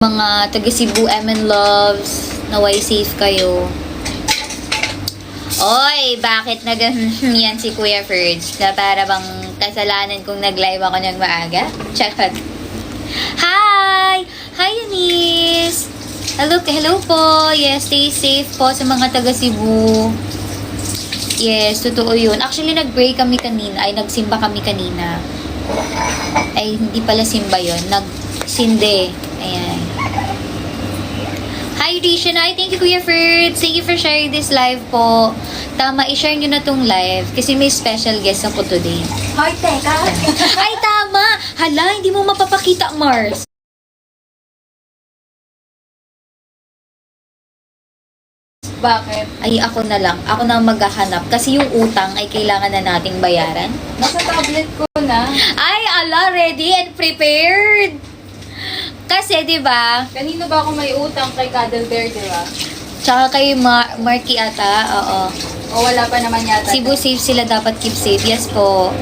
Mga taga Cebu, MN Loves, naway safe kayo. Oy, bakit na yan si Kuya Ferds? Na para bang kasalanan kung nag-live ako ng maaga? Charot. Hi! Hi, Eunice! Hello po! Yes, stay safe po sa mga taga Cebu. Yes, totoo yun. Actually, nag-break kami kanina. Ay, nagsimba kami kanina. Ay, hindi pala simba yun. Nagsinde. Ayan. Hi, Rishanay. Thank you, Kuya Ferds. Thank you for sharing this live po. Tama, i-share nyo na tong live kasi may special guest ako today. Hoy, teka! Ay, tama! Hala, hindi mo mapapakita, Mars. Bakit? Ay, ako na lang. Ako na maghahanap. Kasi yung utang ay kailangan na nating bayaran. Nasa tablet ko na. Ay, ala, ready and prepared. Kasi, di ba? Kanino ba ako may utang kay Cuddle Bear, di ba? Tsaka kay Marky ata, oo. O wala pa naman yata. Cebu safe sila, dapat keep safe. Yes po.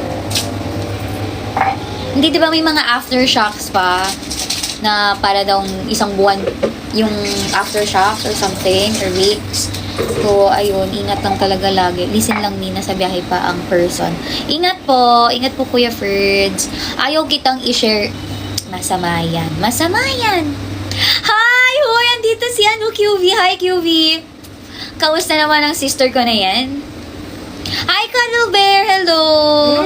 Hindi, di ba may mga aftershocks pa na para daw isang buwan yung aftershocks or something or weeks. So, ayun, ingat lang talaga lagi. Listen lang, Nina, sa biyahe pa ang person. Ingat po Kuya Ferds. Ayaw kitang i-share. Masama yan. Masama yan. Hi! Hoy! Andito si QV. Hi, QV. Kamusta naman ang sister ko na yan? Hi, Cuddle Bear! Hello!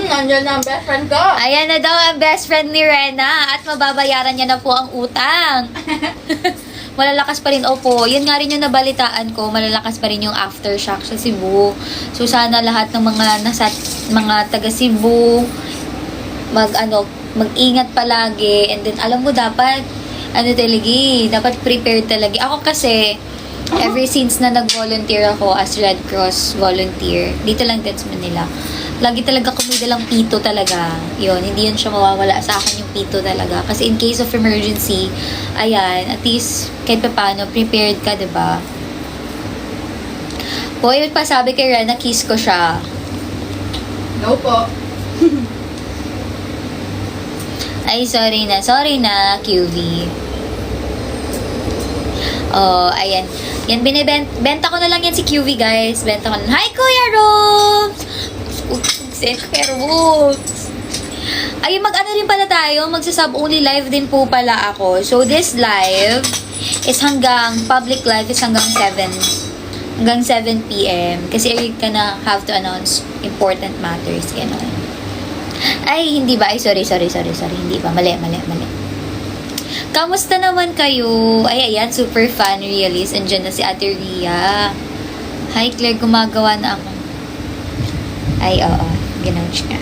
Nandiyan na ang best friend ko. Ayan na daw ang best friend ni Rena at mababayaran niya na po ang utang. Malalakas pa rin. Opo, yun nga rin yung nabalitaan ko. Malalakas pa rin yung aftershock sa Cebu. So, sana lahat ng mga taga Cebu mag-ingat palagi. And then, alam mo, dapat dapat prepared talaga. Ako kasi, ever since na nag-volunteer ako as Red Cross volunteer, dito lang that's Manila, lagi talaga kumidalang pito talaga. Yun, hindi yun siya mawawala sa akin yung pito talaga. Kasi in case of emergency, ayan, at least, kahit pa paano, prepared ka, diba? Boy, pa sabi kay Rena, kiss ko siya. No po. Ay, sorry na, QV. Oh, ayan. Yan, benta ko na lang yan si QV, guys. Benta ko na. Hi, Kuya Robs! Kuya Robs! Ay, mag-ano rin pala tayo. Magsa-sub-only live din po pala ako. So, this live is public live is hanggang 7. Hanggang 7 p.m. Kasi I gonna have to announce important matters. Ganon. Ay, hindi ba? Ay, sorry. Hindi ba? Mali. Kamusta naman kayo? Ay, ayan, super fan realist. Andyan na si Ate Ria. Hi, Claire, gumagawa na ako. Ay, oo. Gano'n siya.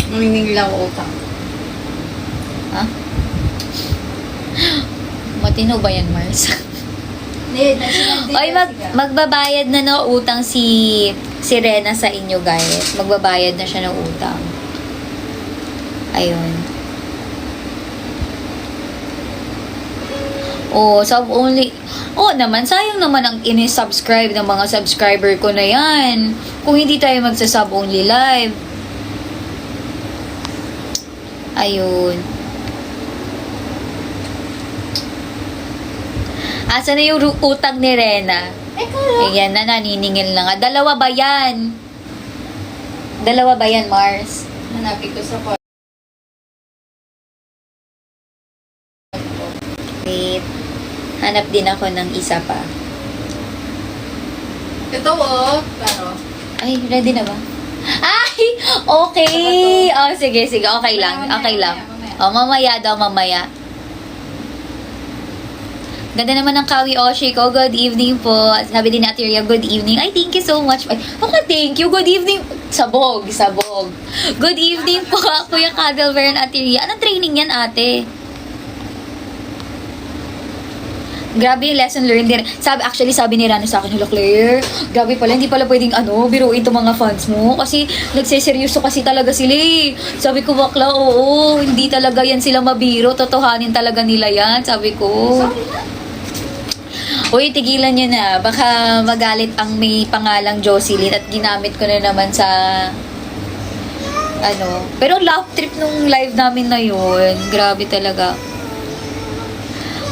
Nanginig lang ako utang. Ha? Matino ba yan, Mars? Oy, magbabayad na no utang si Rena sa inyo, guys. Magbabayad na siya ng utang. Ayun. Oh, sub-only. Oh, naman, sayang naman ang ini-subscribe ng mga subscriber ko na yan. Kung hindi tayo magsa-sub-only live. Ayun. Asa na yung utang ni Rena? Ayan na, naniningil na nga. Dalawa ba yan, Mars? Hanapin ko sa Wait. Hanap din ako ng isa pa. Ito pero... Ay, ready na ba? Ay! Okay! Oh, sige. Okay lang. Oh, mamaya daw. Ganda naman ng kawi Oshi ko. Good evening po. Sabi din ni Ate Ria, good evening. Ay, thank you so much. Ay, okay, thank you. Good evening. Sabog. Good evening po, Kuya Cuddle Bear and Ate Ria. Anong training yan, ate? Grabe yung lesson learned din. Sabi ni Rano sa akin, "Hello, Claire, grabe pala, hindi pala pwedeng biruin itong mga fans mo. Kasi nagseseryoso kasi talaga sila eh." Sabi ko, bakla, oo, hindi talaga yan sila mabiro. Totohanin talaga nila yan. Sabi ko. Uy, tigilan nyo na. Baka magalit ang may pangalang Jocelyn at ginamit ko na naman sa Pero love trip nung live namin na yun. Grabe talaga.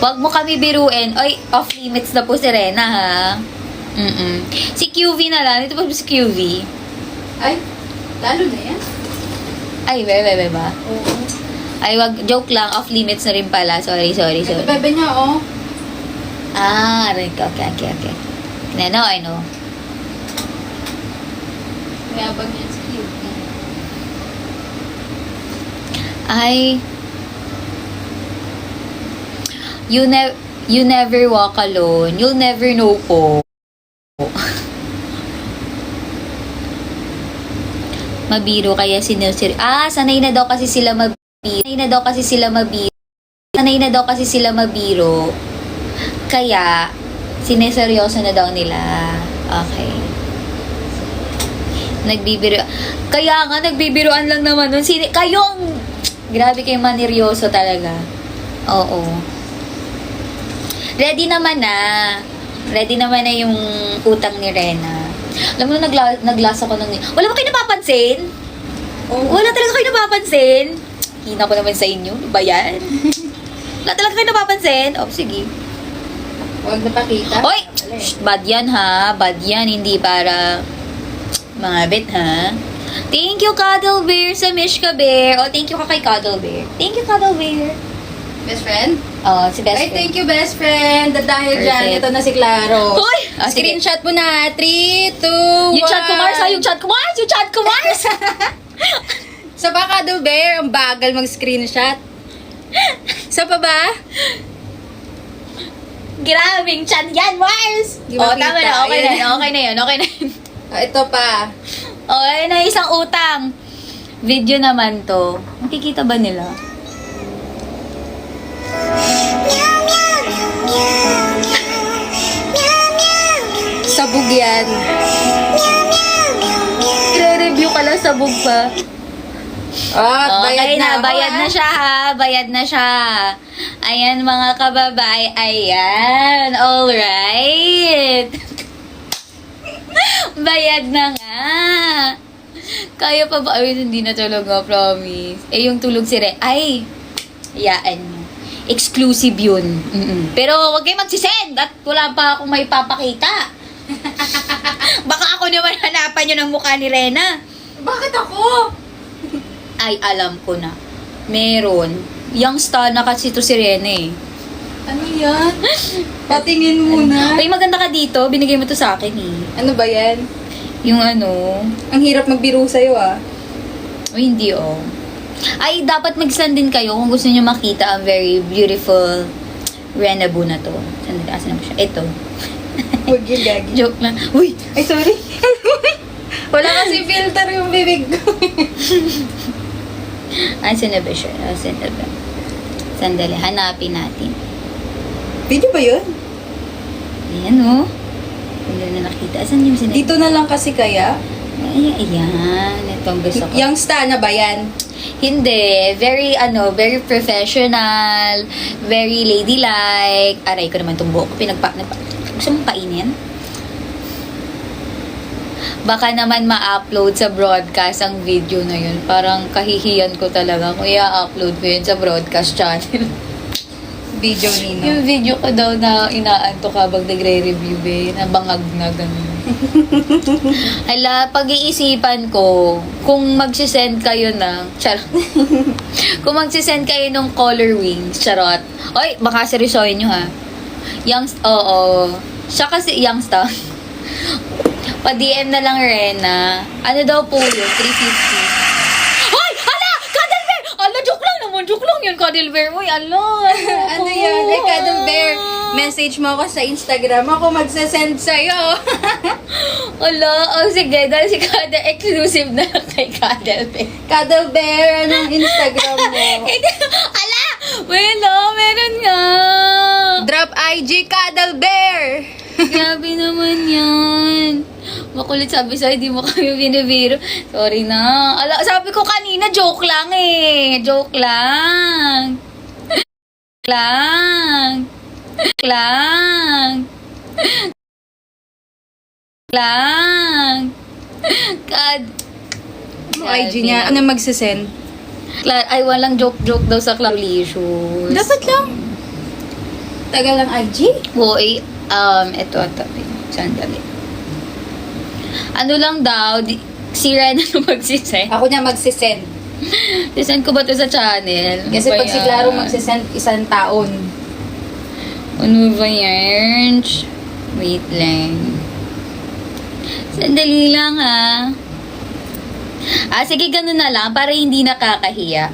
Wag mo kami biruin. Ay, off limits na po si Rena, ha? Si QV na lang. Ito pa si QV. Ay, lalo na yan. Ay, bebe ba? Oo. Ay, wag. Joke lang. Off limits na rin pala. Sorry. Ito bebe niya, oh. Okay. I know. Mayabang yan sa cute. Ay, you never walk alone. You'll never know po. Mabiro kaya sinusir. Sanay na daw kasi sila mabiro. Kaya, sineseryoso na daw nila. Okay. Nagbibiruan lang naman nun. Grabe kayo maniryoso talaga. Oo. Ready naman na yung utang ni Rena. Alam mo, naglasa ko ng... Wala ba kayo napapansin? Oh. Wala talaga kayo napapansin? Hina ko naman sa inyo. Ano ba yan? Wala talaga kayo napapansin? Sige. Huwag napakita. Hoy! Bad yan, ha? Bad yan. Hindi para... mga bit, ha? Thank you, Cuddle Bear, sa Mishka Bear. Thank you ka kay Cuddle Bear. Thank you, Cuddle Bear. Best friend? Si best Ay, friend. thank you, best friend. Dahil Perfect. dyan, ito na si Claro. Hoy! Sige. Screenshot mo na. 3, 2, 1. Yung chat ko, Mars, ha? Yung chat ko, Mars! Sa ba, Cuddle Bear? Ang bagal mag-screenshot. Sa pa ba? Grabing chat yan, Mars! Di ba Tama kita? na. Okay na yan. Ito pa. Okay na, isang utang. Video naman to. Makikita ba nila? Sabog yan. I-review ka lang sabog pa. Okay na, bayad na siya, ha? Bayad na siya. Ayan, mga kababay. Ayan, alright. Bayad na nga. Kaya pa ba? Ay, hindi na talaga, promise. Yung tulog si Re. Ay, yaan mo. Exclusive yun. Pero wag kayo magsisend at wala pa akong may papakita. Baka ako naman hanapan yun ang mukha ni Rena. Bakit ako? Ay, alam ko na. Meron. Young star na kasi to si Rena eh. Ano yan? Patingin muna. Ay, maganda ka dito. Binigay mo to sa akin eh. Ano ba yan? Yung ano... Ang hirap magbiro sa'yo, ah. Ay, hindi oh. Ay, dapat mag-send din kayo kung gusto niyo makita ang very beautiful Rena Bu na to. Sandali, asan na ba siya? Ito. Huwag yung gagi. Joke lang. Uy! Ay, sorry. Wala kasi filter yung bibig ko. Asan na ba siya? Asan na ba? Sandali, hanapin natin. Video ba yun? Ayan oh. Hindi na nakita. Asan yung sinabi? Dito na lang kasi kaya. Ay, ayan. Ito ang gusto ko. Yung star na ba yan? Hindi. Very professional. Very ladylike. Aray ko naman itong buhok. Gusto mong painin? Baka naman ma-upload sa broadcast ang video na yun. Parang kahihiyan ko talaga kung i-upload ko yun sa broadcast channel. Video nino. Yung video ko daw na inaanto habang nagre-review na bangag na gano'n. Hala, pag-iisipan ko, kung magsisend kayo ng, kung magsisend kayo ng color wings, charot. Oy, baka seryosohin nyo ha. Oo. Siya kasi youngster. Pa-DM na lang Rena. Ano daw po yun? 350. Hoy! Hala! Cuddle Bear! Ala, joke lang naman. Joke lang yun, Cuddle Bear. Uy, ala. Ano yan? Ay, Cuddle Bear. Message mo ako sa Instagram. Ako magsasend sa'yo. Ala, sige. Dahil si Cuddle, exclusive na lang kay Cuddle Bear. Cuddle Bear, anong Instagram mo? Ala! Wala, meron nga. Drop IG, Cuddle Bear. Grabe naman yan. Makulit sabi sa'yo, di mo kami binibiro. Sorry na. Ala, sabi ko kanina, joke lang eh. Joke lang. Lang. yung IG niya. Ano magsisend? Ay, walang joke-joke daw sa Clarlicious. Dapat lang. Tagal lang IG? Hoy, ito. Sandali. Ano lang daw, si Ren ano magsisend? Ako na magsisend. Sisend ko ba to sa channel? Kasi pag si Claro magsisend, 1 taon. Ano ba yan? Wait lang. Sandali lang ha. Sige, ganun na lang para hindi nakakahiya.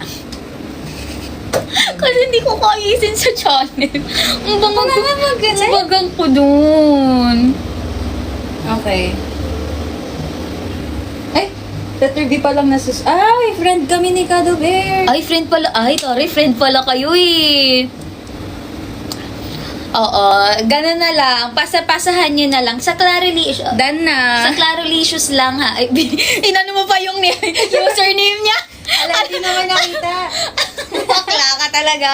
Kasi hindi ko kaisin sa channel. Ang bagang ko dun. Okay. Ay, letter B pa lang nasus... Ay, friend kami ni Kado Bear. Ay, friend pala. Ay, sorry, friend pala kayo eh. Oo, ganun na lang. Pasahan nyo na lang. Sa Claralicious. Done na. Sa Claralicious lang ha. Ay, inano mo pa yung username niya? Ala, hindi naman nakita. Bakla ka talaga.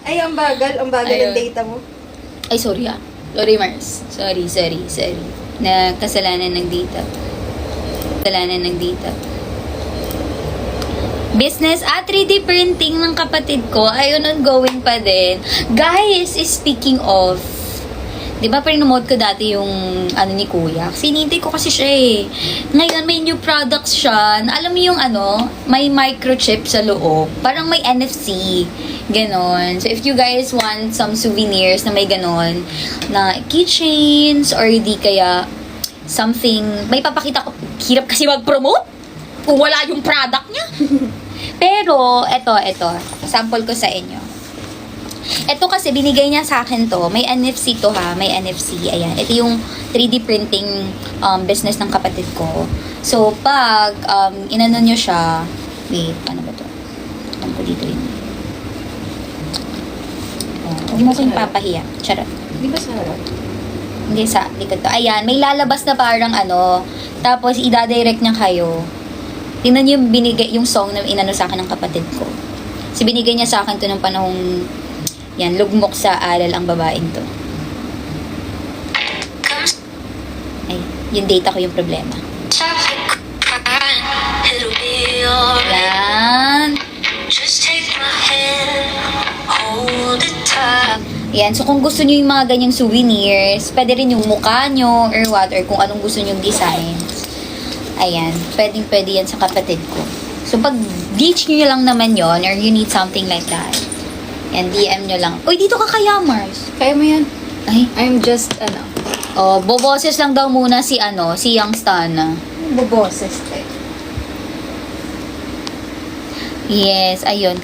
Ay, ang bagal. Ang bagal Ayun. ng data mo. Ay, sorry ah. Sorry, Mars. Sorry. Na kasalanan ng data. Business at 3D printing ng kapatid ko ay ongoing pa din. Guys, speaking of, di ba pinomote ko dati yung ano ni Kuya? Kasi hinintay ko kasi siya eh. Ngayon may new products siya. Alam mo yung ano, may microchip sa loob. Parang may NFC. Ganon. So if you guys want some souvenirs na may ganon, na keychains or di kaya something, may papakita ko. Hirap kasi mag-promote kung wala yung product niya. Pero, eto, sample ko sa inyo. Ito kasi, binigay niya sa akin to. May NFC to ha, may NFC. Ayan, ito yung 3D printing business ng kapatid ko. So, pag inano nyo siya, wait, ano ba to? Ano ko dito yun? Huwag mo kong papahiya. Charot. Di ba sa harap? Hindi sa likod to. Ayan, may lalabas na parang ano, tapos ida-direct niya kayo. Tingnan niyo yung binigay, yung song na inano sa akin ng kapatid ko. Kasi binigay niya sa akin to nung panahong, yan, lugmok sa alal ang babaeng to. Ay, yung data ko yung problema. Yan. Yan, so kung gusto niyo yung mga ganyang souvenirs, pwede rin yung mukha nyo or what, or kung anong gusto niyo yung designs. Ayan, pwede yan sa kapatid ko. So, pag ditch nyo lang naman yon or you need something like that, yan, DM nyo lang. Uy, dito ka kaya, Mars? Kaya mo yan. Ay, I'm just, boboses lang daw muna si Young Stana. boboses eh. Yes, ayun.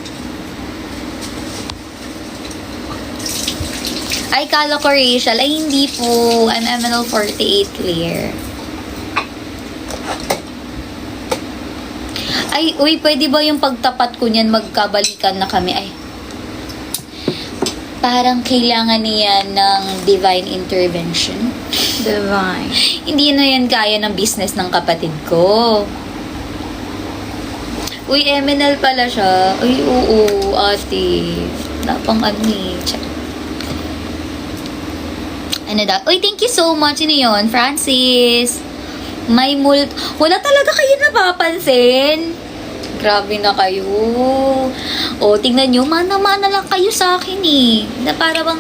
Ay, kala ko Rachel. Ay, hindi po. I'm MNL48 Claire. Ay, uy, pwede ba yung pagtapat ko niyan magkabalikan na kami? Ay, parang kailangan niya ng divine intervention. Divine. Hindi na yan kaya ng business ng kapatid ko. Uy, MNL pala siya. Uy, oo, ate. Napang ano eh. Ano daw? Uy, thank you so much. Ano yun? Francis. May wala talaga kayo napapansin. Grabe na kayo. O, tingnan nyo, mana-mana lang kayo sa akin eh. Na para bang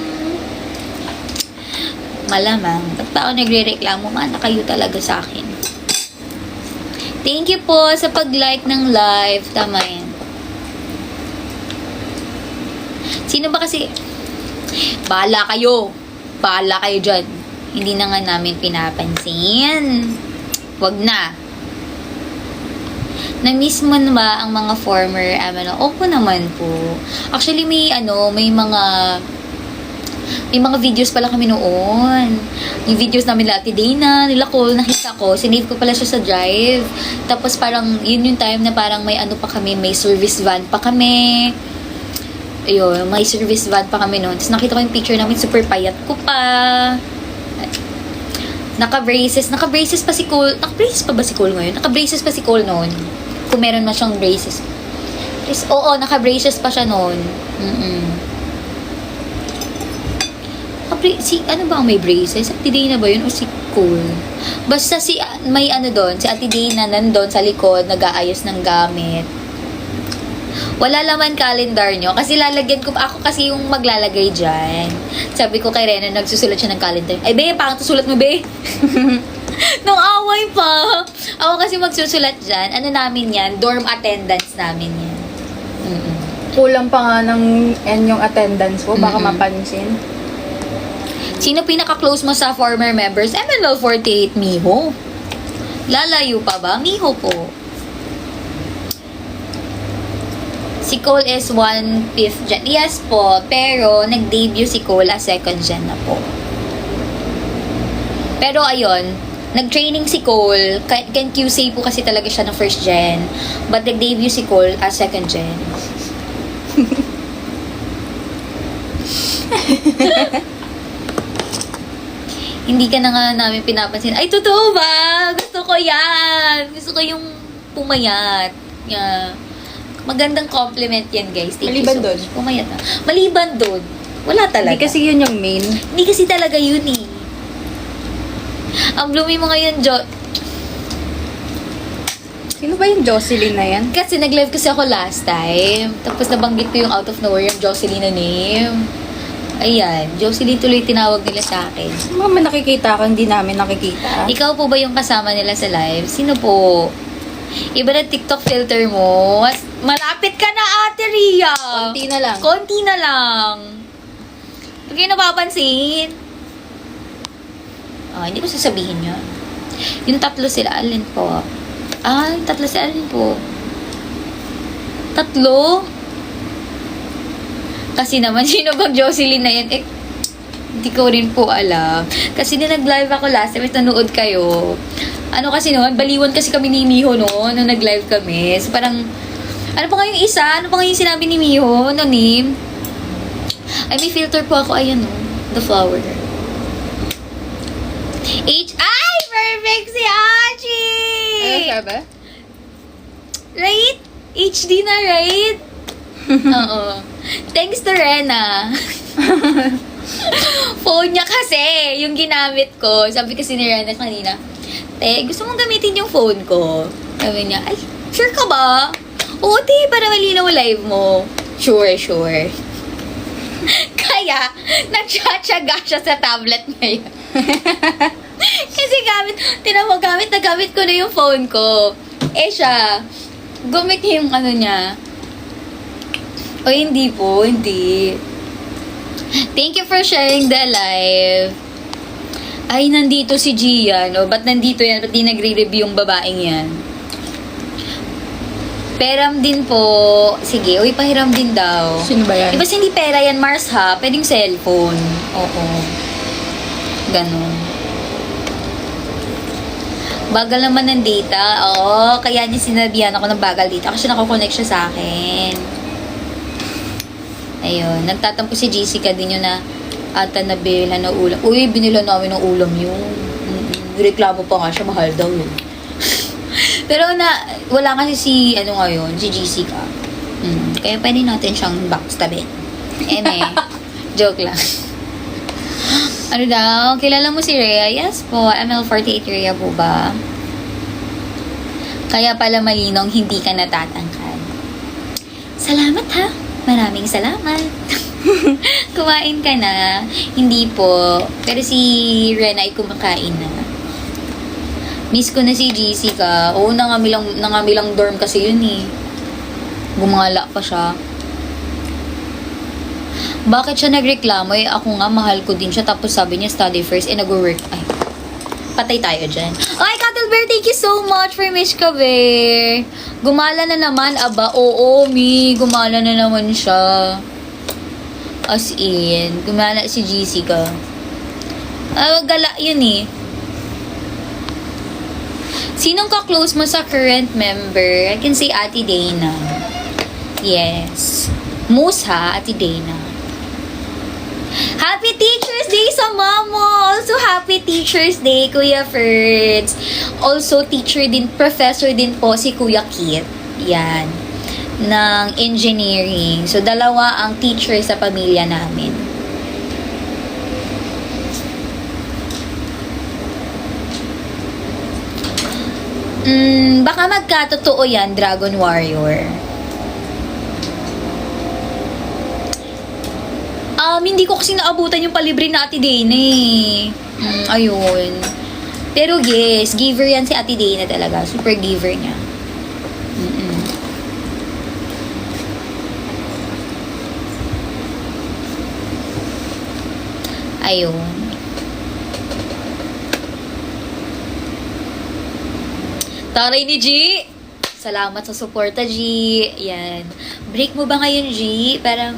malamang. Ba't pa ako nagre-reklamo? Mana kayo talaga sa akin. Thank you po sa pag-like ng live. Tama yan. Sino ba kasi? Bahala kayo. Bahala kayo dyan. Hindi na nga namin pinapansin. Wag na. Na-miss mo na ba ang mga former MNO? Opo naman po. Actually, may mga videos pala kami noon. Yung videos namin nila Ate Dana, nila Cole, nakita ko. Sinave ko pala siya sa Drive. Tapos parang, yun yung time na parang may ano pa kami, may service van pa kami. Ayun, may service van pa kami noon. Tapos nakita ko yung picture namin, super payat ko pa. Naka-braces pa si Cole. Naka-braces pa ba si Cole ngayon? Naka-braces pa si Cole noon. Kung meron na siyang braces. Oo, naka-braces pa siya noon. Ano ba ang may braces? Ate Dana ba yun? O si Cool. Basta may ano doon, si Ate Dana nandun sa likod, nag-aayos ng gamit. Wala laman calendar nyo. Kasi lalagyan ko, ako kasi yung maglalagay dyan. Sabi ko kay Rena, nagsusulat siya ng calendar. Ay, be, pangit sulat mo, be. Nung away pa. Ako kasi magsusulat dyan. Ano namin yan? Dorm attendance namin yan. Mm-mm. Kulang pa nga ng yung attendance ko. Baka mapansin. Sino pinaka-close mo sa former members? MNL48, Miho. Lalayo pa ba? Miho po. Si Cole is 1/5 gen. Yes po, pero nag-debut si Cole as 2nd gen na po. Pero ayun, nag-training si Cole. Can QC po kasi talaga siya ng 1st gen. But nag-debut si Cole as 2nd gen. Hindi ka na nga namin pinapansin. Ay, totoo ba? Gusto ko yan. Gusto ko yung pumayat. Yeah. Magandang compliment yan, guys. Thank Maliban you so doon. much. Pumayat na. Maliban doon. Wala talaga. Hindi kasi yun yung main. Hindi kasi talaga yun eh. Ang bloomy mo ngayon, Sino ba yung Jocelyn na yan? Kasi nag-live kasi ako last time. Tapos nabanggit ko yung out of nowhere yung Jocelyn na name. Ayan, Jocelyn tuloy tinawag nila sa akin. Mga nakikita ko, hindi namin nakikita. Ikaw po ba yung kasama nila sa live? Sino po? Iba na TikTok filter mo. Malapit ka na, Ate Ria. Konti na lang. Konti na lang. Huwag kayo napapansin. Hindi ko sasabihin yun. Yung tatlo sila, alin po? Yung tatlo sila, alin po? Tatlo? Kasi naman, sino bang Jocelyn na yan? Hindi ko rin po alam. Kasi nag-live ako last time, nanood kayo. Ano kasi noon, baliwan kasi kami ni Miho noon, nung nag-live kami. So parang, ano pa nga yung isa? Ano pa nga yung sinabi ni Miho? Ano name? Ay, may filter po ako. Ayan o, the flower. Ay! Perfect si Achi! Ano sabi? Right? HD na, right? Oo. Thanks to Rena. Phone niya kasi, yung ginamit ko. Sabi kasi ni Rena kanina, te, gusto mong gamitin yung phone ko? Sabi niya, ay, sure ka ba? Oo, te, para malinaw live mo. Sure. Kaya, nagtsatsaga siya sa tablet ngayon. Kasi gamit ko na yung phone ko. Siya, gumit niya yung ano niya. O, hindi po. Hindi. Thank you for sharing the live. Ay, nandito si Gian. O, ba't nandito yan? Ba't di nagre-review yung babaeng yan? Peram din po. Sige, uy, pahiram din daw. Sino ba yan? Iba hindi pera yan, Mars, ha? Pwedeng cellphone. Oo. Ganon. Bagal naman ng data. Oo, kaya niya sinabihan ako ng bagal data kasi nakakonect siya sa akin. Ayun, nagtatampo si Jessica din yun na ata nabila na ulam. Uy, binila namin ng ulam yun. Reklamo pa nga siya, mahal daw yun. Pero wala kasi si si Jessica. Kaya pwede natin siyang backstabin. Joke lang. Ano daw? Kilala mo si Rhea? Yes po. ML48 Rhea po ba? Kaya pala malinong hindi ka natatangkad. Salamat ha. Maraming salamat. Kumain ka na. Hindi po. Pero si Rena ay kumakain na. Miss ko na si Jessica. Oo, nangamilang dorm kasi yun eh. Gumala pa siya. Bakit siya nagreklamo? Ako nga, mahal ko din siya. Tapos sabi niya, study first. Nag-work. Ay, patay tayo dyan. Ay, Cattle Bear, thank you so much for Miss Kabe. Gumala na naman, aba. Oo, gumala na naman siya. As in, gumala si Jessica. Gala yun eh. Sinong ka-close mo sa current member? I can say Ate Dana. Yes. Moose ha, Ate Dana. Happy Teacher's Day sa mamo! Also, Happy Teacher's Day, Kuya Ferds. Also, professor din po si Kuya Kit. Yan. Ng engineering. So, dalawa ang teacher sa pamilya namin. Baka magkatotoo yan, Dragon Warrior. Hindi ko kasi naabutan yung palibre na Ate Dana eh. Ayun. Pero yes, giver yan si Ate Dana talaga. Super giver niya. Ayun. Taray ni G! Salamat sa suporta, G. Yan. Break mo ba ngayon, G? Parang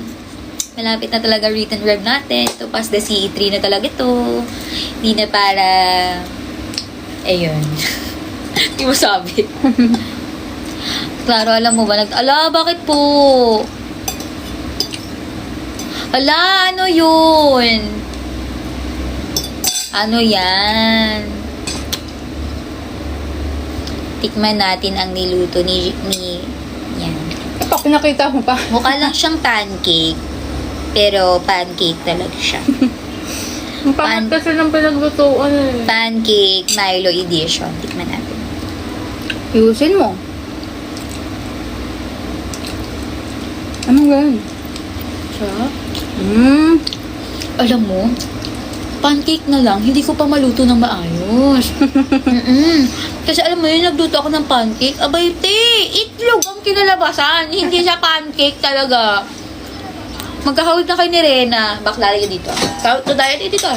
malapit na talaga written verb natin. To pass the CE3 na talaga to. Hindi na para... Ayun. Hindi mo sabi. Klaro, alam mo ba? Ala, bakit po? Ala, ano yun? Ano yan? Tikman natin ang niluto ni yan. Kapag nakita mo pa. Mukha lang siyang pancake. Pero pancake talaga siya. Ang pangat kasi ng pinaglutuan eh. Pancake Milo edition. Tikman natin. Iusin mo. Anong ganun? Sarap. Alam mo, pancake na lang, hindi ko pa maluto ng maayos. Kasi alam mo yun, nagluto ako ng pancake. Abay, itlog ang kinalabasan. Hindi siya pancake talaga. Magkahawid na kayo ni Rena. Bakla ka dito. Ito tayo dito.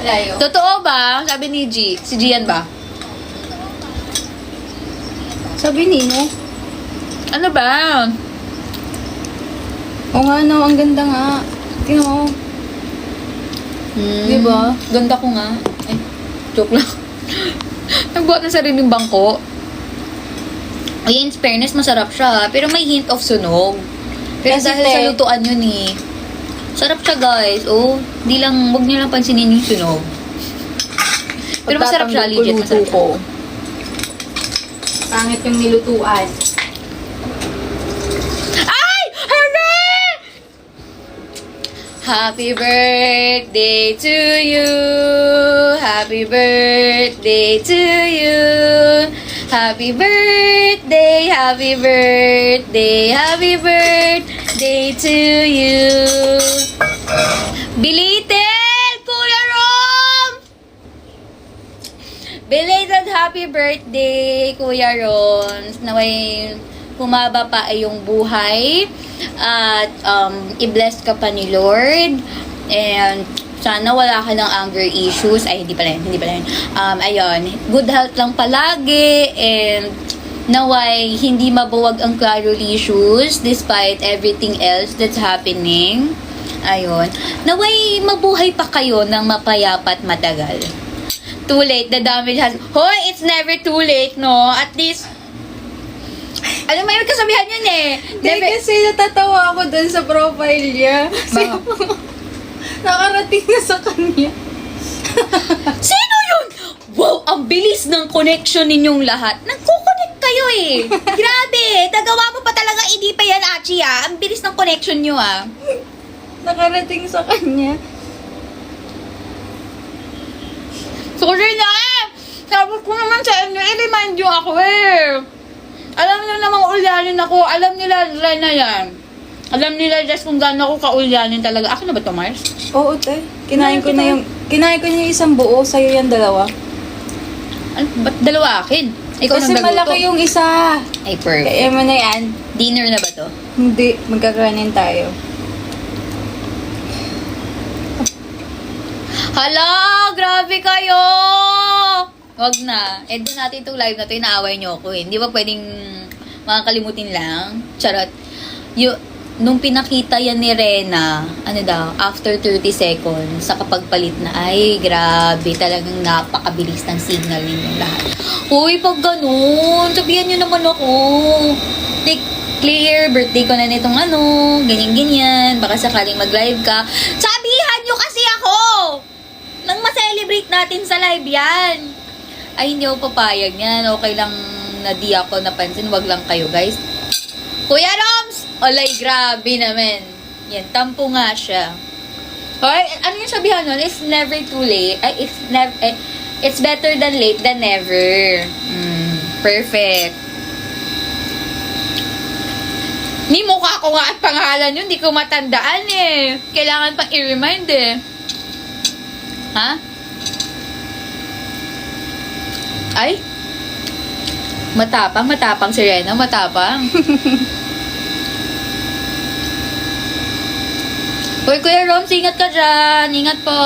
Layo. Totoo ba? Sabi ni G. Si Gian ba? Sabi Nino. Ano ba? Oo nga no, ang ganda nga. Tingnan mo. Diba? Ganda ko nga. Ay, joke lang. Nagbuhat ng sariling bangko. Ay, in fairness, masarap siya. Pero may hint of sunog. Pero Kasi dahil sa lutuan yun eh. Sarap siya, guys. Oh, huwag niyo lang pansinin yung sunog. Pero masarap siya, legit. Masarap siya. Pangit yung nilutuan. Ay! Hooray! Happy birthday to you. Happy birthday to you. Happy birthday, happy birthday, happy birthday to you. Belated, Kuya Rom! Belated happy birthday, Kuya Ron. Naway humaba pa ay yung buhay at i-bless ka pa ni Lord. And sana wala ka ng anger issues. Ay, hindi pala yun. Ayun, good health lang palagi and naway hindi mabuwag ang clarolicious despite everything else that's happening. Ayun. Naway mabuhay pa kayo ng mapayapat matagal. Too late, the damage has... Hoy, it's never too late, no? At least, alam mo yung kasabihan yun eh. Hindi kasi natatawa ako dun sa profile niya. Kasi nakarating na sa kanya. Sino yun? Wow, ang bilis ng connection ninyong lahat. Nagko-connect kayo eh. Grabe, nagawa mo pa talaga hindi pa yan, Achi ah. Ang bilis ng connection nyo ah. Nakarating sa kanya. Sorry na eh. Sabi ko naman sa inyo, i-remind nyo ako eh. Alam nyo namang ulyanin ako. Alam nila na yan. Alam nila just kung gaano ako kaulyanin talaga. Ako na ba to, Mars? Oo, te. Kinain ko na yung isang buo. Sa'yo yan dalawa. Ano, ba't dalawa akin? Ikaw Kasi nang nagluto. malaki yung isa. Ay, perfect. Kaya mo na yan. Dinner na ba to? Hindi. Magkakanin tayo. Hala! Grabe kayo! Wag na. End na natin itong live na to. Inaaway niyo ako eh. Hindi ba pwedeng makakalimutin lang? Charot. Nung pinakita yan ni Rena, ano daw, after 30 seconds, sa kapagpalit na, ay, grabe, talagang napakabilis ng signal ninyong lahat. Uy, pag ganun, sabihan nyo naman ako. Like, clear, birthday ko na nitong ano, ganyan-ganyan, baka sakaling mag-live ka. Sabihan nyo kasi ako! Nang ma-celebrate natin sa live yan. Ay, hindi ako papayag yan. Okay lang na di ako napansin, wag lang kayo, guys. Kuya Roms! Olay, grabe naman. Yan, tampo nga siya. Hoy, ano yung sabihan nun? It's never too late. Ay, it's better than late than never. Perfect. Ni mukha ko nga at pangalan yun, hindi ko matandaan eh. Kailangan pang i-remind eh. Ha? Ay? Matapang si Rena, matapang. Hoy, Kuya Roms, ingat ka dyan. Ingat po.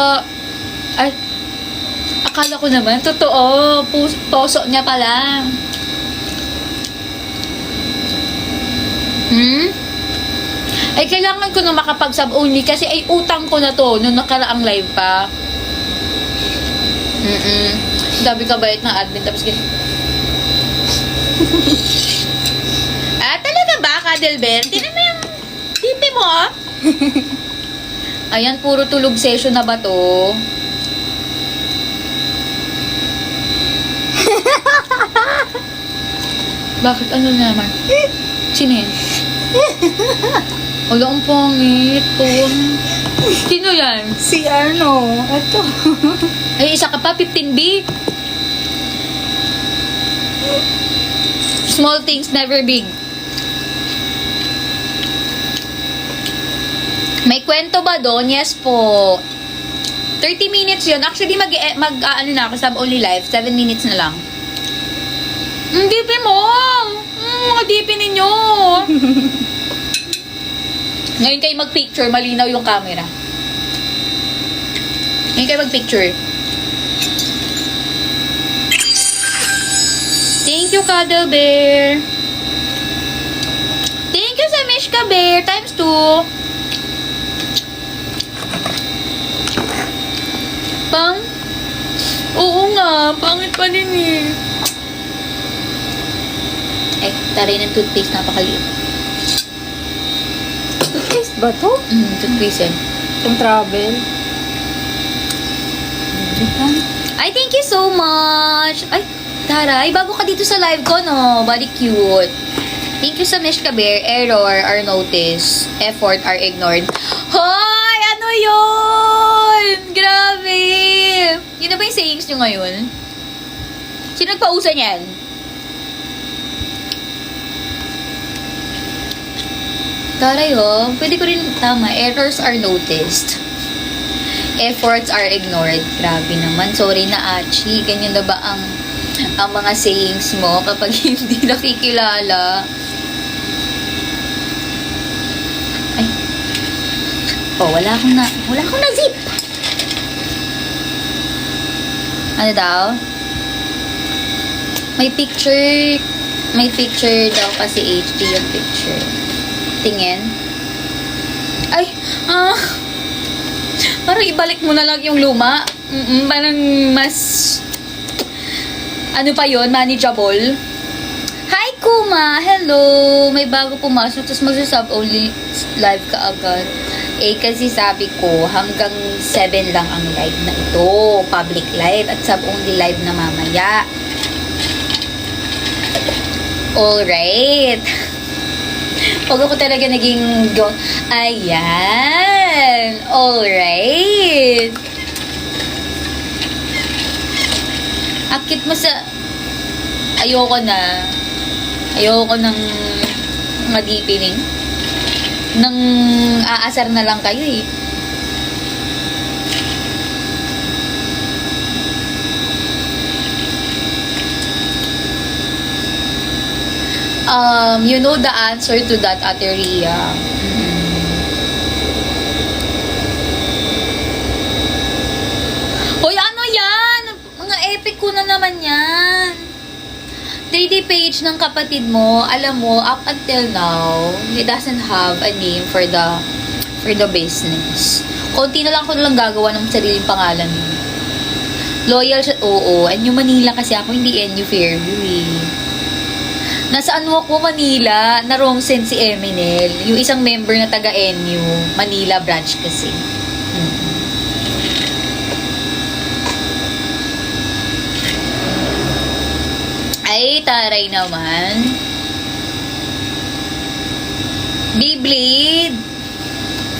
Ay, akala ko naman, totoo. Poso niya pala. Ay, kailangan ko na makapag-sub-only kasi ay utang ko na to nung nakaraang live pa. Sabi ka bait na admin tapos ganyan. Talaga ba, Kadelbert? Tingnan mo yung tipi mo, ah. Ayan, puro tulog session na ba to? Bakit? Ano naman? Sino yan? Wala, ang pangit to. Sino yan? Si ano? Ito. Ay, isa ka pa, 15B. Small things, never big. May kwento ba doon? Yes po. 30 minutes yun. Actually, ano na ako, sub-only live. 7 minutes na lang. DP mo! Mga DP ninyo! Ngayon kayo mag-picture, malinaw yung camera. Ngayon kayo mag-picture. Thank you, Cuddle Bear. Thank you sa Mishka Bear. Times 2. Oo nga, pangit pa din eh. Ay, taray ng toothpaste, napakaliit. Toothpaste ba to? Toothpaste yan. Pang travel. Ay, thank you so much. Ay, taray, bago ka dito sa live ko, no? Body cute. Thank you sa Mishka Bear. Error are noticed. Effort are ignored. Hoy! Ano yun? Grabe! Yun na ba yung sayings nyo ngayon? Sino nagpausa niyan? Taray, oh. Pwede ko rin, tama. Errors are noticed. Efforts are ignored. Grabe naman. Sorry na, Achi. Ganyan na ba ang mga sayings mo kapag hindi nakikilala? Ay. Oh, wala akong na-zip. Ano daw? May picture daw kasi HD yung picture. Tingin. Ay, parang ibalik mo na lang yung luma. Parang mas, ano pa yon, manageable. Hi, Kuma! Hello! May bago pumasok, tapos magsasub only live ka agad. Eh, kasi sabi ko, hanggang 7 lang ang live na ito. Public live at sub-only live na mamaya. Alright. Pag ako talaga naging ayan. Alright. Akit mo sa... Ayoko ng madipiling. Nang aasar na lang kayo eh. You know the answer to that, Ate Rhea. Hoy, ano yan? Mga epic ko na naman yan. 3D page ng kapatid mo, alam mo, up until now, he doesn't have a name for the business. Konti na lang ako lang gagawa ng sariling pangalan mo. Loyal siya, oo. NU Manila kasi ako, hindi NU Fairview eh. Nasa ano ako, Manila, na wrong sense si Eminel. Yung isang member na taga NU, Manila branch kasi. Ay, taray naman. Beyblade.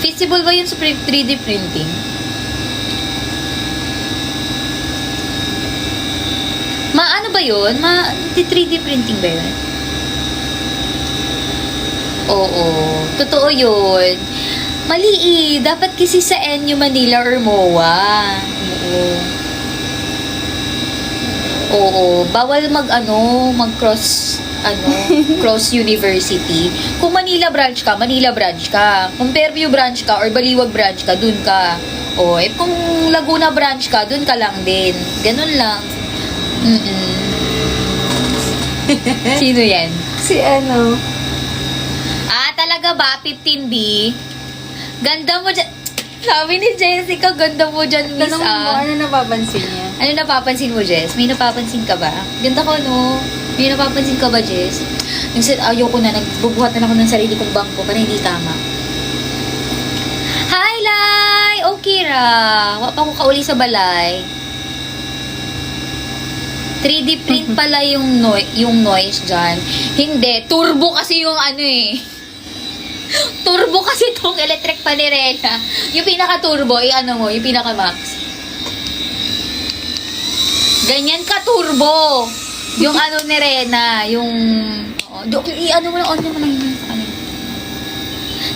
Feasible ba yun sa 3D printing? Ano ba yun? 3D printing ba yun? Oo. Totoo yun. Mali eh. Dapat kasi sa NU Manila or MOA. Oo. Oo. Bawal mag-cross, cross university. Kung Manila branch ka, Manila branch ka. Kung Fairview branch ka or Baliwag branch ka, dun ka. O, kung Laguna branch ka, dun ka lang din. Ganun lang. Sino yan? Si ano? Talaga ba? 15B? Ganda mo dyan. Sabi ni Jessica, ganda mo dyan, miss Tanong mo, ano napapansin niya? Ano napapansin mo, Jess? May napapansin ka ba? Ganda ko, no? May napapansin ka ba, Jess? Yung ayoko na, nagbubuhat na ako ng sarili kong bangko para hindi tama. Hi, Lai! Okay ra. Wala pa ako kauli sa balay. 3D print pala yung noise dyan. Hindi. Turbo kasi yung Turbo kasi itong electric pa ni Rena. Yung pinaka-turbo, yung pinaka-max. Ganyan ka-turbo. Yung ni Rena, yung... mo na, on mo lang yun.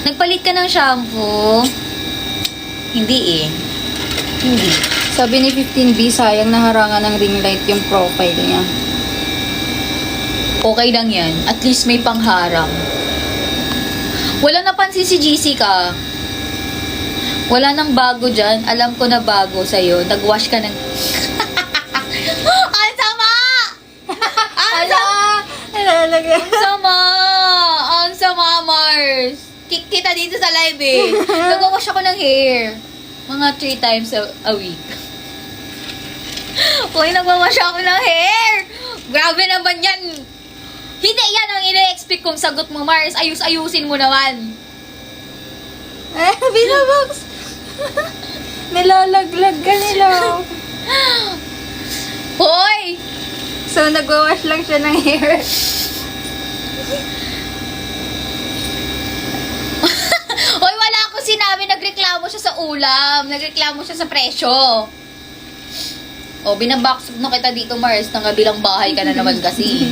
Nagpalit ka ng shampoo? Hindi eh. Hindi. Sabi ni 15B, sayang naharangan ng ring light yung profile niya. Okay lang yan. At least may pangharang. Wala napansin si Jessica. Wala nang bago dyan. Alam ko na bago sa'yo. Nag-wash ka ng... Ang sama! Ang sama! Ang sama, Mars! Kita dito sa live eh. Nag-wash ako ng hair. Mga 3 times a week. Uy, nag-wash ako ng hair! Grabe naman yan! Hindi yan ang ina-expect kong sagot mo, Mars. Ayusin mo naman. Binabox. Nilalaglag ka nila. Hoy! So, nagwawash lang siya ng hair. Hoy, wala akong sinabi. Nagreklamo siya sa ulam. Nagreklamo siya sa presyo. O, binabox na kita dito, Mars. Nang kabilang bahay ka na naman kasi.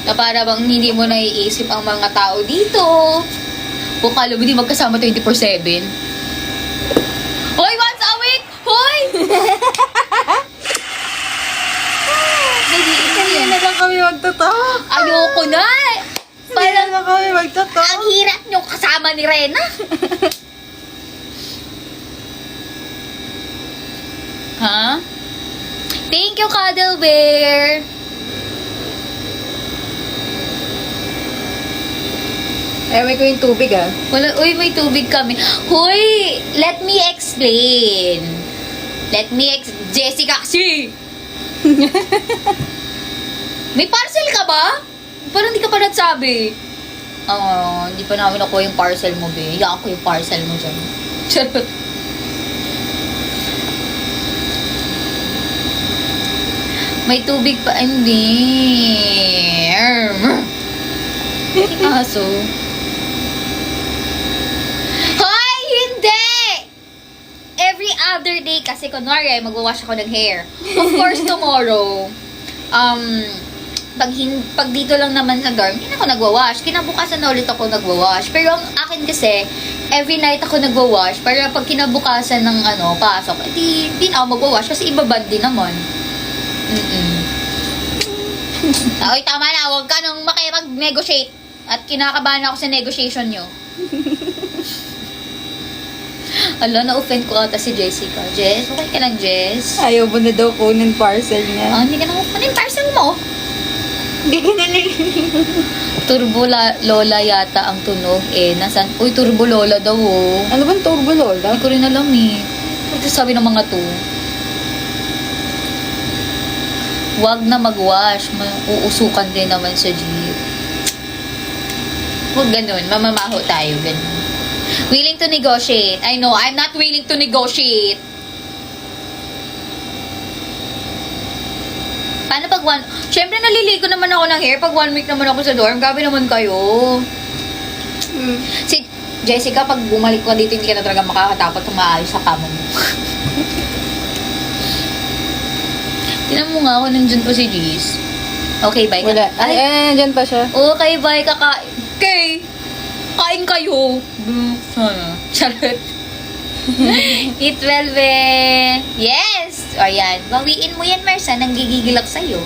Na para bang hindi mo naiisip ang mga tao dito. Kung kala mo di magkasama 24/7. Hoy, once a week! Hoy! Kaya na lang kami magtotoo. Ayoko na! Parang na kami magtotoo. Ang hirap nyo kasama ni Rena. Ha? Thank you, Cuddle Bear! May ko yung tubig ah. Uy, may tubig kami. Hoy! Let me explain. Jessica kasi! May parcel ka ba? Parang hindi ka pa nagsabi. Hindi pa namin ako yung parcel mo, be. Iyan ko yung parcel mo dyan. Charot. May tubig pa. Hindi. Aso. Hoy! Hindi! Every other day kasi kunwari magwawash ako ng hair. Of course, tomorrow, pag dito lang naman sa dorm, hindi na ako nagwawash. Kinabukasan na ulit ako nagwawash. Pero ang akin kasi, every night ako nagwawash para pag kinabukasan ng pasok, hindi na ako magwawash kasi ibabad din naman. Oy, tama na. Huwag ka nang makipag-negotiate. At kinakabahan ako sa negotiation nyo. Ala, na-offend ko ata si Jessica. Jess, okay ka lang, Jess? Ayaw mo na daw kunin parcel niya. Hindi ka na kunin parcel mo. Hindi ka na Turbo Lola yata ang tunog eh. Nasaan? Uy, Turbo Lola daw oh. Ano bang turbo lola? Hindi ko rin alam eh. Ito sabi ng mga to. Huwag na mag-wash. Uusukan din naman sa jeep. Huwag ganun. Mamamaho tayo. Ganun. Willing to negotiate. I know, I'm not willing to negotiate. Paano pag Siyempre, naliligo naman ako ng hair pag 1 week naman ako sa dorm. Grabe naman kayo. Si Jessica, pag bumalik ko dito, hindi ka na talaga makakatapat kung maayos sa kama mo. Tinan mo nga ako, nandyan pa si Jess. Okay, bye. Wala. Ay, dyan pa siya. Okay, bye. Okay. Kain kayo. Sana. Charot. Eat well, be. Yes! O, yan. Bawiin mo yan, Marsa. Nanggigigil ako sa'yo.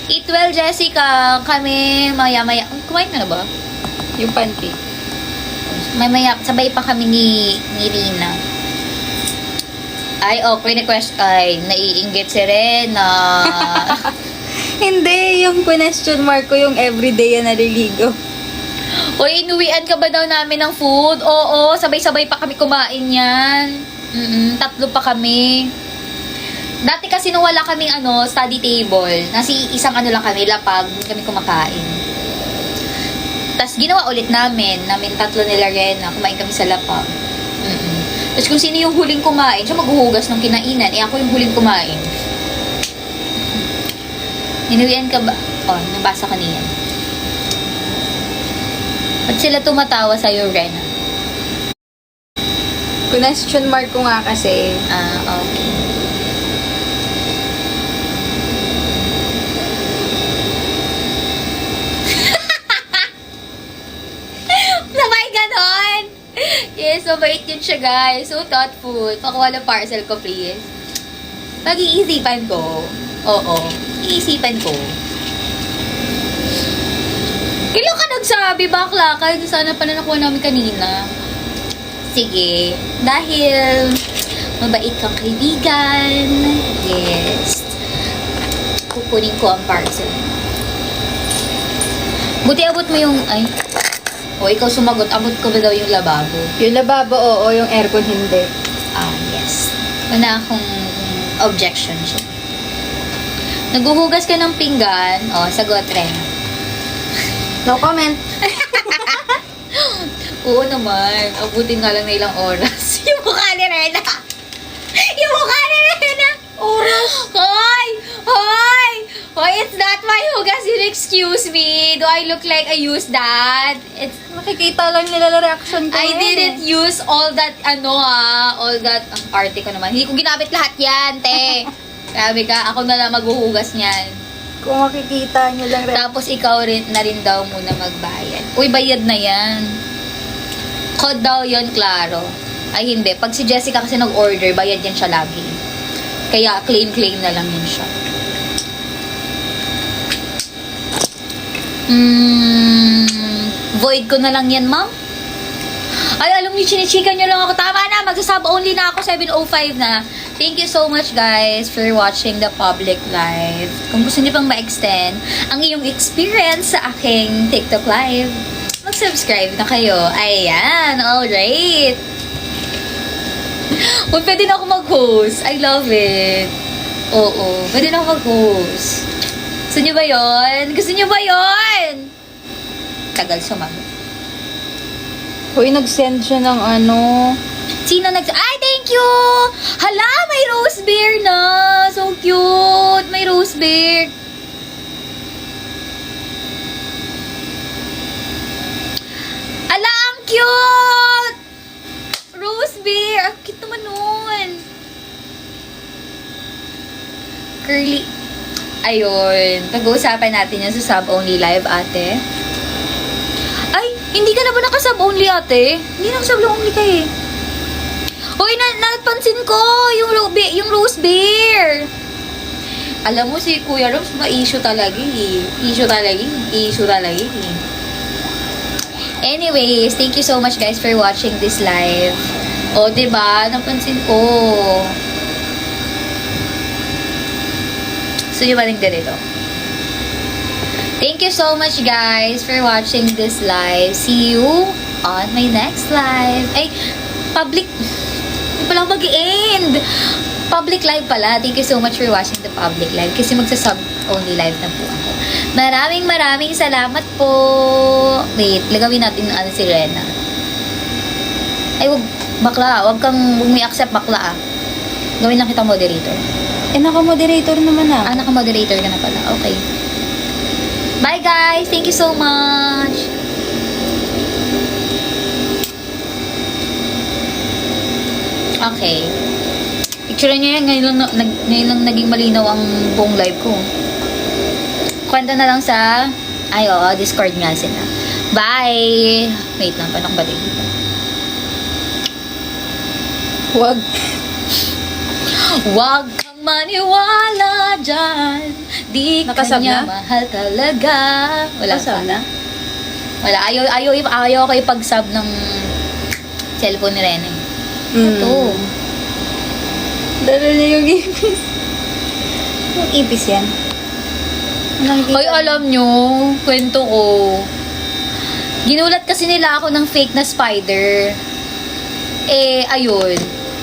Eat well, Jessica. Kami, maya-maya. Kumain ka na ba? Yung panty. Maya, sabay pa kami ni Rina. Ay, okay na question. Ay, naiinggit si Rena. Hindi, yung question mark ko yung everyday yan naliligo. Uy, inuwian ka ba daw namin ng food? Oo, sabay-sabay pa kami kumain yan. Tatlo pa kami. Dati kasi nung wala kaming study table, isang lang kami, lapag, kami kumakain. Tapos ginawa ulit namin tatlo nila Rena, kumain kami sa lapag. Tapos kung sino yung huling kumain, siya maghuhugas ng kinainan, ako yung huling kumain. Inuwian ka ba? Oh, nabasa ka niyan. Ba't sila tumatawa sa'yo, Rena? Question mark ko nga kasi. Ah, okay. Sabay ganon! Yes, mabait yun siya, guys. So thoughtful. Pakuha ng parcel ko, please. Pag-iisipan ko. Oo. Iisipan ko. Kailan ka nagsabi, bakla ka? Sana pala nakuha namin kanina. Sige. Dahil mabait kang kaibigan. Yes. Kukunin ko ang parcel. Buti abot mo yung... Ay. O, ikaw sumagot. Abot ko ba daw yung lababo? Yung lababo, oo. Yung aircon, hindi. Ah, yes. Wala akong objection siya. Naghuhugas ka ng pinggan. O, sagot, Rena. No comment. Oo naman. Abutin nga lang na ilang oras. Yung mukha ni Rena. Yung mukha ni Rena. Oras. Hoy! Hoy! Hoy, it's not my hugas. You excuse me. Do I look like I used that? It's Makikita lang nila na reaction ko. I didn't use all that, all that, ang arte ko naman. Hindi ko ginamit lahat yan, te. Sabi ka, ako na lang maghuhugas niyan. Kung makikita nyo lang Tapos ikaw rin, na rin daw muna magbayad. Uy, bayad na yan. Code daw yun, klaro. Ay, hindi. Pag si Jessica kasi nag-order, bayad yan siya lagi. Kaya, claim na lang yun siya. Void ko na lang yan, ma'am. Ay, alam niyo, chinichika niyo lang ako. Tama na, magsasub only na ako, 7:05 na. Thank you so much, guys, for watching the public live. Kung gusto niyo pang ma-extend ang iyong experience sa aking TikTok live, mag-subscribe na kayo. Ayan, alright. Uy, pwede na ako mag-host. I love it. Oo, pwede na ako mag-host. Gusto niyo ba yun? Gusto niyo ba yun? Tagal sumagot. Uy, nag-send siya ng Sino ay, thank you! Hala, may rose bear na! So cute! May rose bear. Ala, ang cute! Rose bear! Ang cute naman nun! Curly. Ayun. Pag-uusapan natin yan sa sub-only live, ate. Ay, hindi ka na ba naka-sub-only, ate? Hindi naka-sub-only ka eh. Hoy, napansin ko yung rose bear. Alam mo si Kuya Robs, ma-issue talaga eh. Issue talaga eh. Anyways, thank you so much guys for watching this live. O, diba? Napansin ko. Gusto nyo ba rin ganito? Thank you so much guys for watching this live. See you on my next live. Ay, public. Hindi pala mag-end. Public live pala. Thank you so much for watching the public live. Kasi magsasub only live na po ako. Maraming salamat po. Wait, lagawin natin si Rena. Ay, wag, bakla. Wag may accept bakla ah. Gawin lang kita moderator. Naka-moderator naman ah. Naka-moderator ka na pala. Okay. Bye guys! Thank you so much! Okay. Picture niyo yan. Ngayon lang naging malinaw ang buong live ko. Kwento na lang sa... Ay, oo, Discord nga sila. Bye! Wait lang, paano ko ba dito? Wag. Huwag kang maniwala dyan. Di ka Nakasab niya na? mahal talaga. Wala Kasama na? Wala. Ayaw ko ipag-sub ng cellphone ni Rene. Ito. Dala niya yung ipis. Yung ipis yan. Hoy, alam nyo, kwento ko. Ginulat kasi nila ako ng fake na spider. Eh, ayun.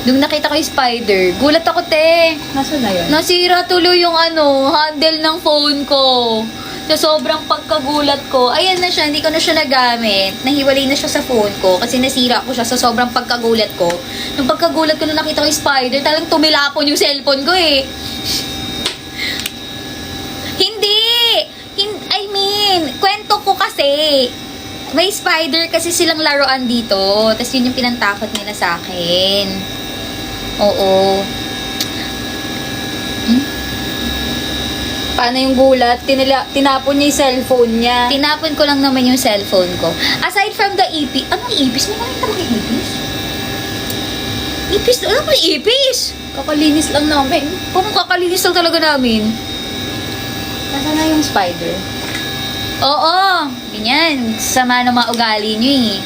Nung nakita ko yung spider, gulat ako, te. Nasaan na yun? Nasira tuloy yung handle ng phone ko. Sa sobrang pagkagulat ko, ayan na siya, hindi ko na siya nagamit. Nahiwalay na siya sa phone ko kasi nasira ko siya sa sobrang pagkagulat ko. Nung pagkagulat ko nung nakita ko yung spider, talagang tumilapon yung cellphone ko eh. I mean, kwento ko kasi. May spider kasi silang laruan dito. Tapos yun yung pinantakot nila sa akin. Oo. Paano yung gulat? Tinapon niya yung cellphone niya. Tinapon ko lang naman yung cellphone ko. Aside from the ipis. Anong ipis? May nakita mo kay ipis? Ipis? Ano ba ipis? Kakalinis lang namin. Kung kakalinis lang talaga namin. Nasaan na yung spider? Oo. Ganyan. Sama ng mga ugali nyo eh.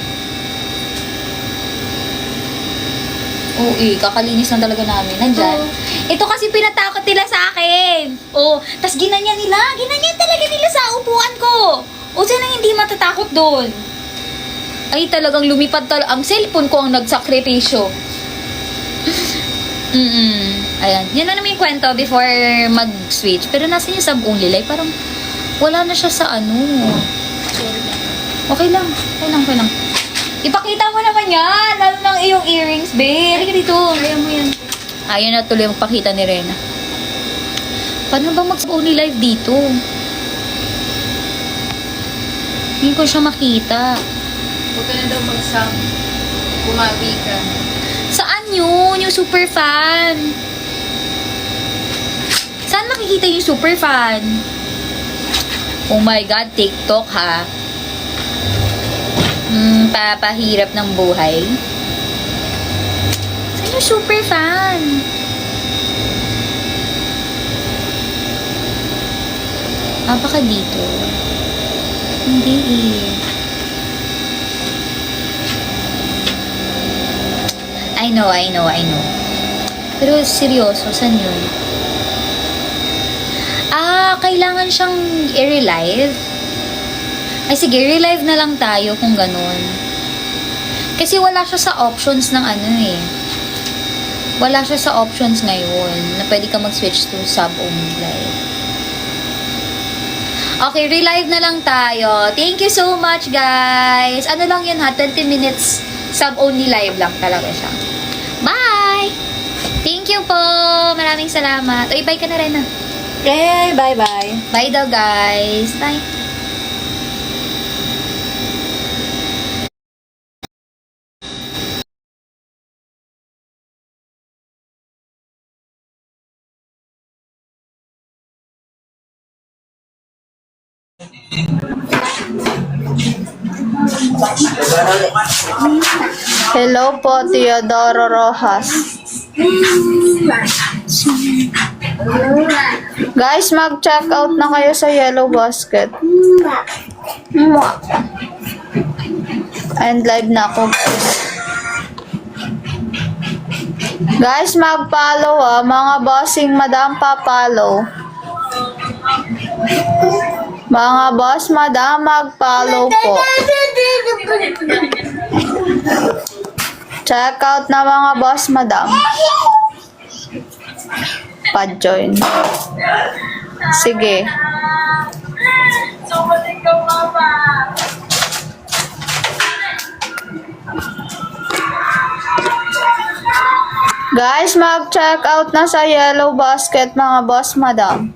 Oo eh. Kakalinis lang talaga namin. Nandyan. Ito kasi pinatakot nila sa akin. Oo. Tas ginanyan nila. Ginanyan talaga nila sa upuan ko. O sino hindi matatakot doon? Ay talagang lumipad talaga. Ang cellphone ko ang nagsakripisyo. Ayan. Yun na naman yung kwento before mag-switch. Pero nasa yung sub-only live. Parang wala na siya sa Okay lang. Okay lang. Ipakita mo naman yan. Lalo ng iyong earrings, babe. Halika dito. Kaya mo yan. Ayaw na tuloy magpakita ni Rena. Paano ba mag-sub-only live dito? Hindi ko siya makita. Huwag ka na daw mag-sub. Bumawi ka. Saan yun? Yung super fan? Saan makikita yung super fan? Oh my God, TikTok ha? Papahirap ng buhay. Saan yung super fan? Baka dito. Hindi eh. I know. Pero seryoso, saan yun? Kailangan siyang i-relive? Ay sige, relive na lang tayo kung ganun. Kasi wala siya sa options ng Wala siya sa options ngayon na pwede ka mag-switch to sub-only live. Okay, relive na lang tayo. Thank you so much, guys. Ano lang yun ha? 20 minutes sub-only live lang talaga siya. Bye! Thank you po! Maraming salamat. Uy, bye ka na rin Okay, bye-bye. Bye daw, guys. Bye. Hello po, Teodoro Rojas. Guys, mag-check out na kayo sa Yellow Basket. And live na ako, guys. Guys, mag-follow mga bossing madam pa-follow. Mga boss madam, mag-follow po. Check out na mga boss madam. Pa-join. Sige. Guys, mag-check out na sa Yellow Basket mga boss madam.